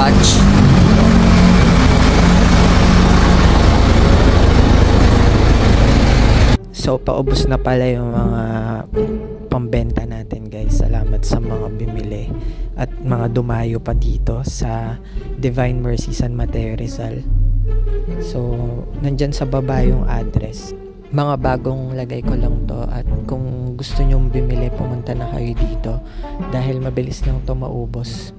patch. So paubos na pala yung mga pambenta natin guys. Salamat sa mga bimili at mga dumayo pa dito sa Divine Mercy San Mateo Rizal. So nandyan sa baba yung address. Mga bagong lagay ko lang to, at kung gusto nyong bumili, pumunta na kayo dito dahil mabilis lang to maubos.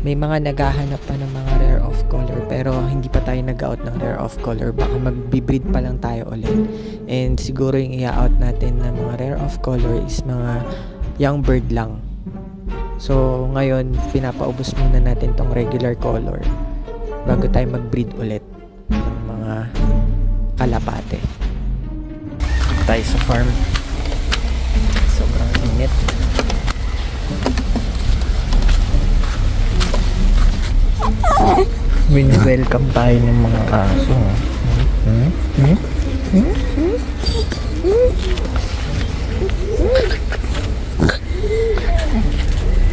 May mga naghahanap pa ng mga rare of color pero hindi pa tayo nag-out ng rare of color. Baka mag-breed pa lang tayo ulit. And siguro yung i-out natin ng mga rare of color is mga young bird lang. So ngayon, pinapaubos muna natin tong regular color bago tayo mag-breed ulit ng mga kalapate. Tayo sa farm. Sobrang init. Wini-welcome tayo ng mga aso.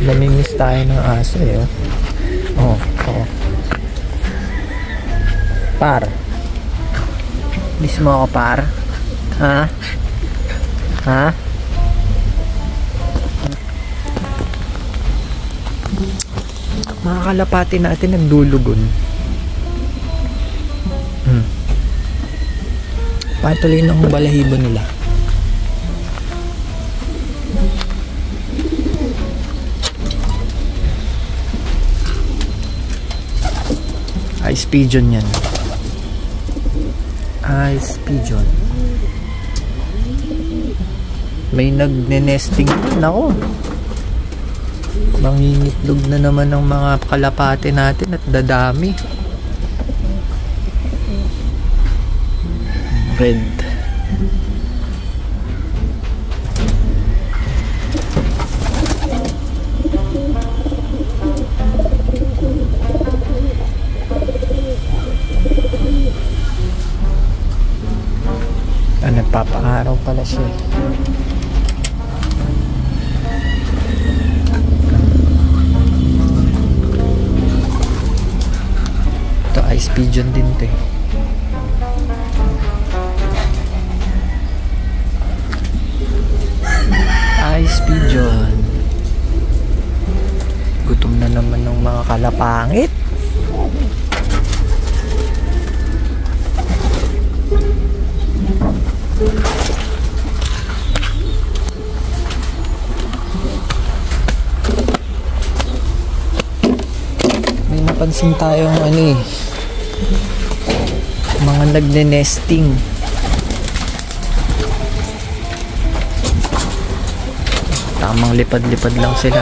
Namimiss tayo ng aso eh. Oh. Par. Miss mo ako, par? Ha? Mga kalapati natin nagdulugon. Patuloy ng balahibo nila. Ice pigeon yan. Ice pigeon. May nagne-nesting. Nako. Mangingitlog na naman ng mga kalapate natin at dadami. Red. Nagpapaaraw pala siya. Ito ice pigeon din to eh. Ice pigeon. Gutom na naman ng mga kalapangit. May napansin tayong mga nagne-nesting. Tamang lipad-lipad lang sila.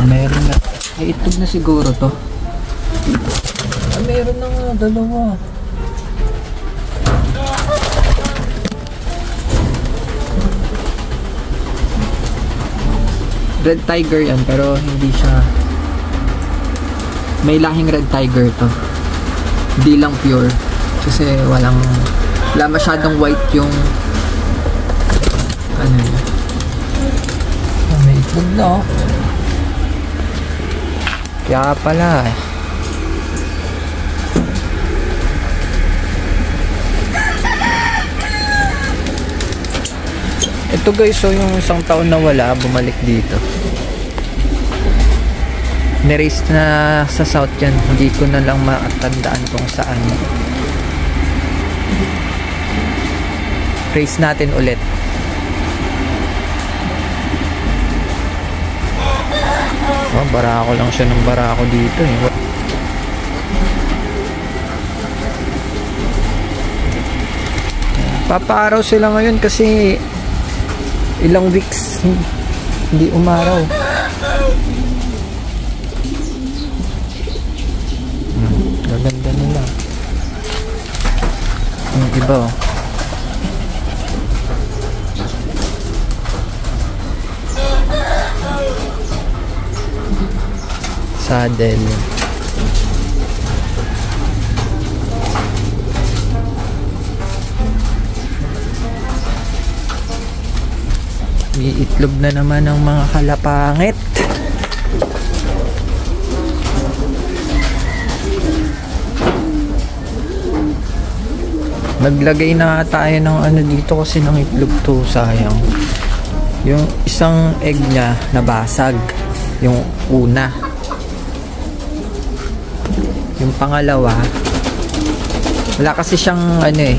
Meron na. Ay, itlog na siguro to. Meron na nga, dalawa. Red tiger yan, pero hindi siya. May lahing red tiger to. Hindi lang pure. Kasi wala masyadong white yung may itlog na oh. Kaya pala ito guys, so yung isang taon na wala, bumalik dito. Nirace na sa south yan. Hindi ko na lang matandaan kung saan. Race natin ulit. Barako lang siya ng barako dito eh. Papaaraw sila ngayon kasi ilang weeks hindi umaraw. Gaganda nila. Yung iba oh. Saddle. Iitlog na naman ng mga kalapangit. Naglagay na tayo ng ano dito kasi ng itlog to, sayang. Yung isang egg niya nabasag, yung una. Yung pangalawa, wala kasi siyang ano eh.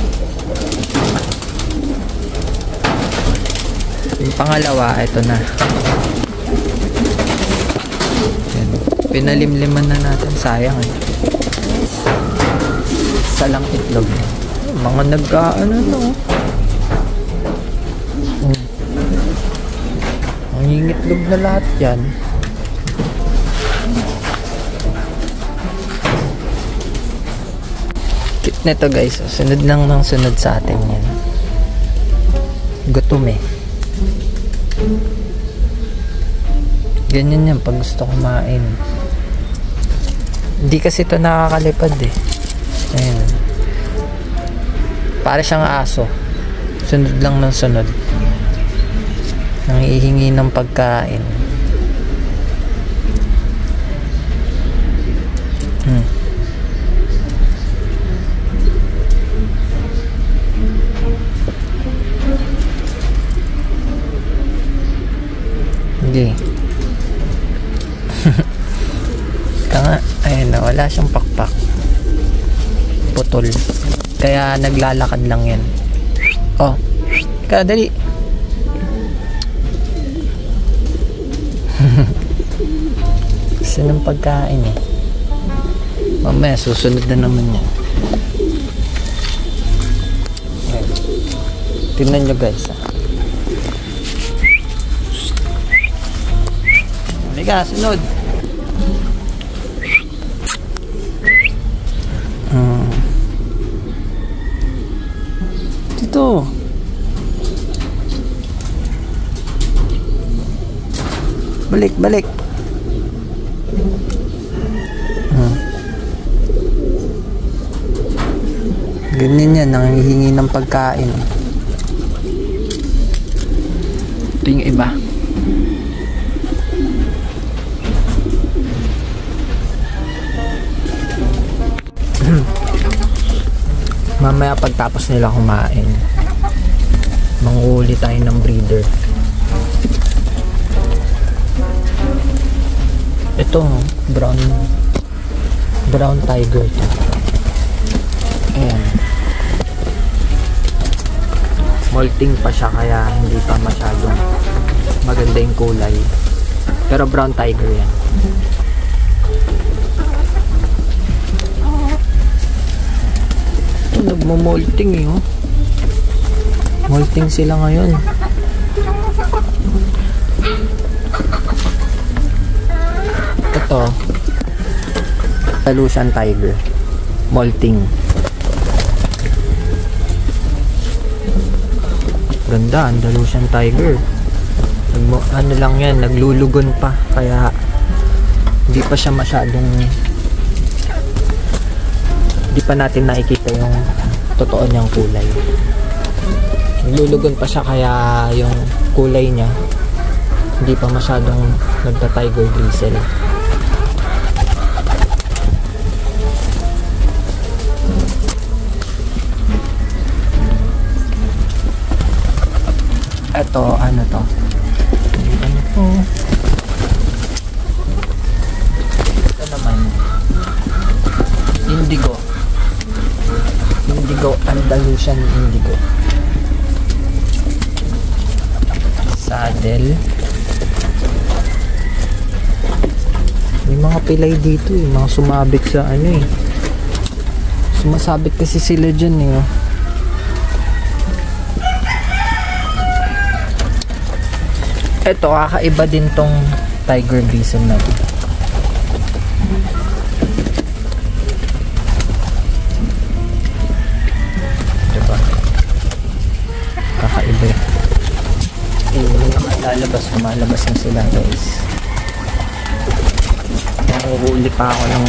Yung pangalawa, ito na. Yan. Pinalimliman na natin, sayang eh. Isa lang itlog. Mga nag-ano no. Ang hingitlog na lahat yan. Cute na to guys. Sunod lang ng sunod sa atin yan. Gutom eh. Ganyan yan pag gusto kumain. Hindi kasi ito nakakalipad eh. Ayan. Para siyang aso. Sunod lang ng sunod. Nangihingi ng pagkain. Hindi. Tanga. Ayun na. Wala siyang pakpak. Putol. Kaya naglalakad lang yan. Oh. Ika, dali. Gusto ng pagkain eh. Mamaya, susunod na naman yan. Tingnan nyo guys ah. Halika, sunod. Dito. Balik, balik. Ganyan yan, nangihingi ng pagkain. Ito yung iba. Mamaya pagtapos nila kumain, manguhuli tayo ng breeder. Ito, brown tiger ito. Ayan. Molting pa siya kaya hindi pa masyadong maganda yung kulay. Pero brown tiger yan. Ito, nagmo-molting eh. Oh. Molting sila ngayon. Ito, Andalusian tiger. Molting. Ganda, Andalusian tiger. Ano lang yan, naglulugon pa. Kaya hindi pa siya masyadong, hindi pa natin nakikita yung totoo niyang kulay. Naglulugon pa siya kaya yung kulay niya hindi pa masyadong nagta-tiger grizzle. Ito, ano to? Ano to? Ito naman, indigo. Indigo, Andalusian indigo. Saddle. May mga pilay dito eh, mga sumabit sa ano eh. Sumasabit kasi sila dyan eh. Oh. Ito, kakaiba din tong tiger grizzle na to. Diba? Kakaiba. Nakalalabas, lumalabas na sila guys. Nahuhuli pa ako ng